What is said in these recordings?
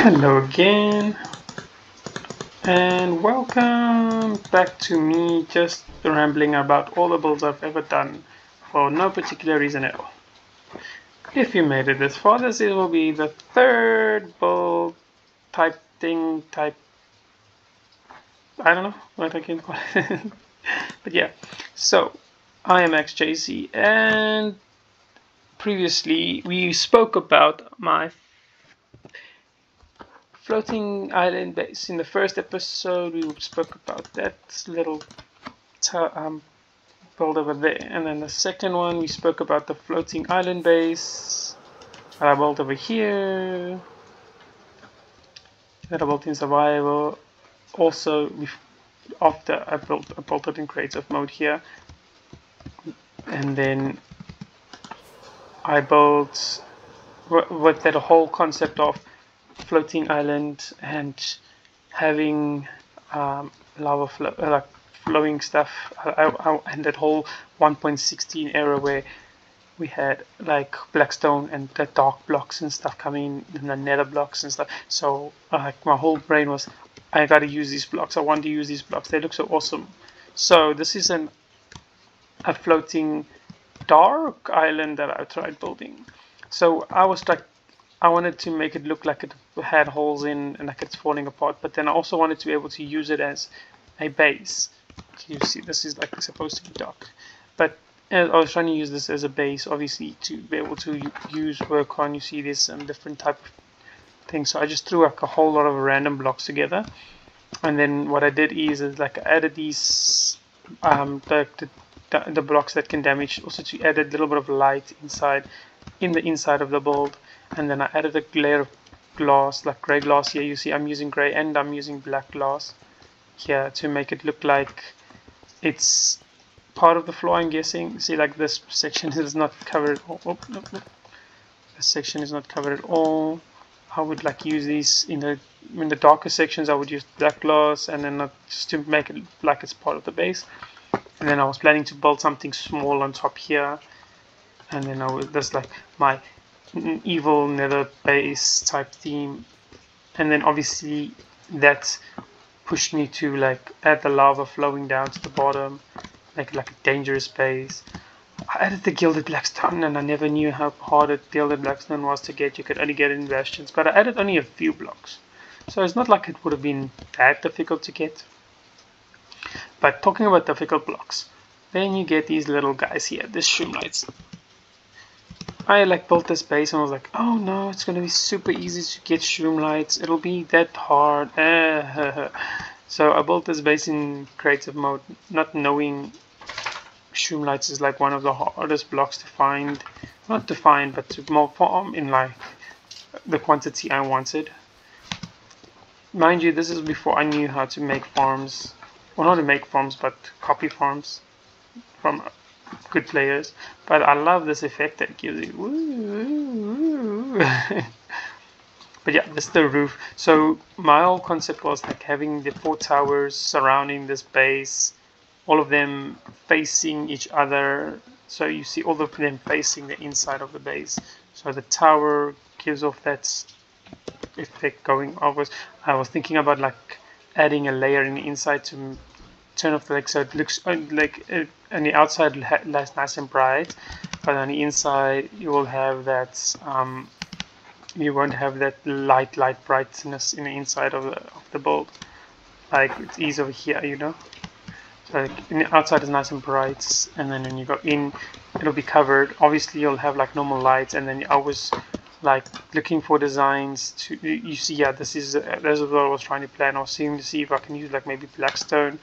Hello again, and welcome back to me just rambling about all the builds I've ever done for no particular reason at all. If you made it this far, this will be the third build type, I don't know what I can call it. But yeah, so I am XJC, and previously we spoke about my floating island base. In the first episode, we spoke about that little build over there, and then the second one we spoke about the floating island base that I built over here, that I built in survival. Also, after I built it in creative mode here, and then I built with that whole concept of floating island and having lava flow, like flowing stuff, and that whole 1.16 era where we had like blackstone and the dark blocks and stuff coming in, the nether blocks and stuff. So like my whole brain was, I gotta use these blocks. I want to use these blocks. They look so awesome. So this is a floating dark island that I tried building. So I was like, I wanted to make it look like it had holes in and like it's falling apart, but then I also wanted to be able to use it as a base. So you see, this is like supposed to be dark, but I was trying to use this as a base, obviously, to be able to work on. You see, there's some different type of things. So I just threw like a whole lot of random blocks together, and then what I did is like I added these the blocks that can damage, also to add a little bit of light in the inside of the build. And then I added a layer of glass, like grey glass here. You see I'm using grey and I'm using black glass here to make it look like it's part of the floor, I'm guessing. See, like this section is not covered at all. Oh, no. This section is not covered at all. I would like use these in the darker sections. I would use black glass, and then not just to make it look like it's part of the base. And then I was planning to build something small on top here, and then I would just like my evil nether base type theme. And then obviously that pushed me to like add the lava flowing down to the bottom, make it like a dangerous base. I added the gilded blackstone, and I never knew how hard a gilded blackstone was to get. You could only get it in bastions, but I added only a few blocks, so it's not like it would have been that difficult to get. But talking about difficult blocks, then you get these little guys here, the shroomlights. I like built this base and I was like, oh no, it's gonna be super easy to get shroomlights. It'll be that hard. So I built this base in creative mode, not knowing shroomlights is like one of the hardest blocks to find. Not to find, but to farm in like the quantity I wanted. Mind you, this is before I knew how to make farms. Well, not to make farms, but copy farms from good players. But I love this effect that gives you. Woo. But yeah, this is the roof. So my whole concept was like having the 4 towers surrounding this base, all of them facing each other. So you see all of them facing the inside of the base. So the tower gives off that effect going outwards. I was thinking about like adding a layer in the inside to turn off the light, so it looks like on the outside looks nice and bright, but on the inside you will have that you won't have that light brightness in the inside of the build like it is over here, you know. So like, in the outside is nice and bright, and then when you go in it'll be covered. Obviously you'll have like normal lights, and then I was like looking for designs to, you see, yeah, this is what I was trying to plan. I was seeing to see if I can use like maybe blackstone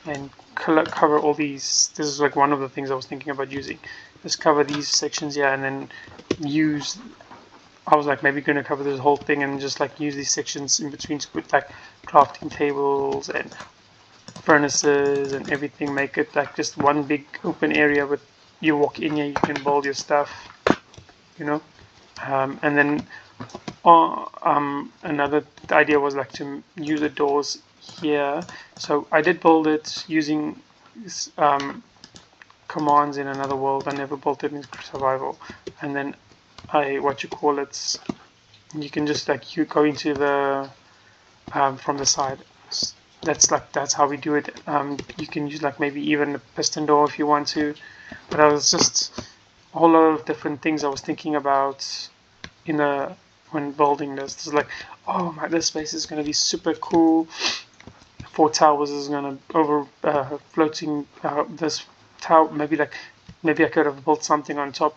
and cover all these. This is like one of the things I was thinking about using. Just cover these sections here, and then use, I was like maybe going to cover this whole thing and just like use these sections in between to put like crafting tables and furnaces and everything. Make it like just one big open area with, you walk in here, you can build your stuff, you know. And then another idea was like to use the doors here. So I did build it using commands in another world. I never built it in survival. And then I You can just like you go into the from the side. That's how we do it. You can use like maybe even a piston door if you want to. But I was just a whole lot of different things I was thinking about in the when building this. It's like, oh my, this space is gonna be super cool. 4 towers is gonna over floating this tower. Maybe I could have built something on top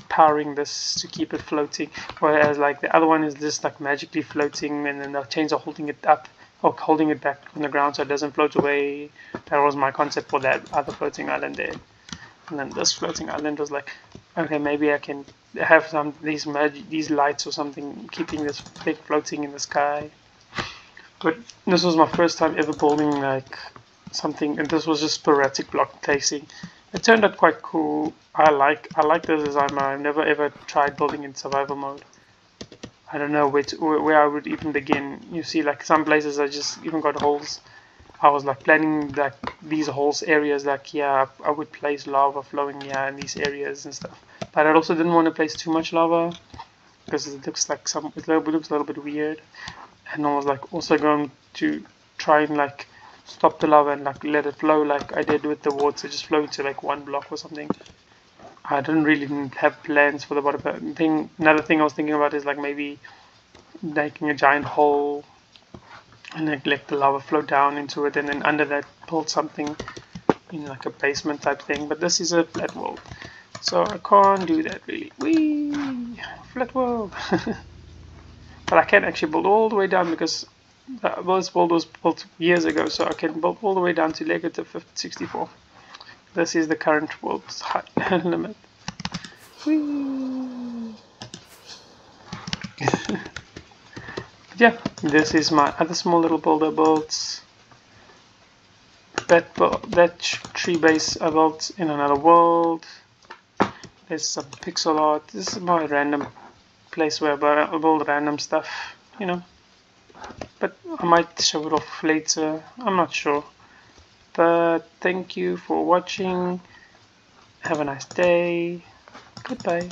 powering this to keep it floating, whereas like the other one is just like magically floating, and then the chains are holding it up or holding it back on the ground so it doesn't float away. That was my concept for that other floating island there. And then this floating island was like, okay, maybe I can have some these lights or something keeping this thing floating in the sky. But this was my first time ever building like something, and this was just sporadic block placing. It turned out quite cool. I like this design. I've never ever tried building in survival mode. I don't know where I would even begin. You see, like some places I just even got holes. I was like planning like these holes areas, like yeah, I would place lava flowing in these areas and stuff. But I also didn't want to place too much lava because it looks like it looks a little bit weird. And I was like also going to try and like stop the lava and like let it flow like I did with the water, just flow to like one block or something. I didn't really have plans for the bottom thing. Another thing I was thinking about is like maybe making a giant hole and like let the lava flow down into it, and then under that build something in like a basement type thing. But this is a flat world, so I can't do that really. Whee! Flat world. But I can actually build all the way down because this world was built years ago, so I can build all the way down to Lego to 64. This is the current world's height limit. Whee! Yeah, this is my other small little builder built. That tree base I built in another world. There's some pixel art. This is my random place where I build random stuff, you know. But I might show it off later. I'm not sure. But thank you for watching. Have a nice day. Goodbye.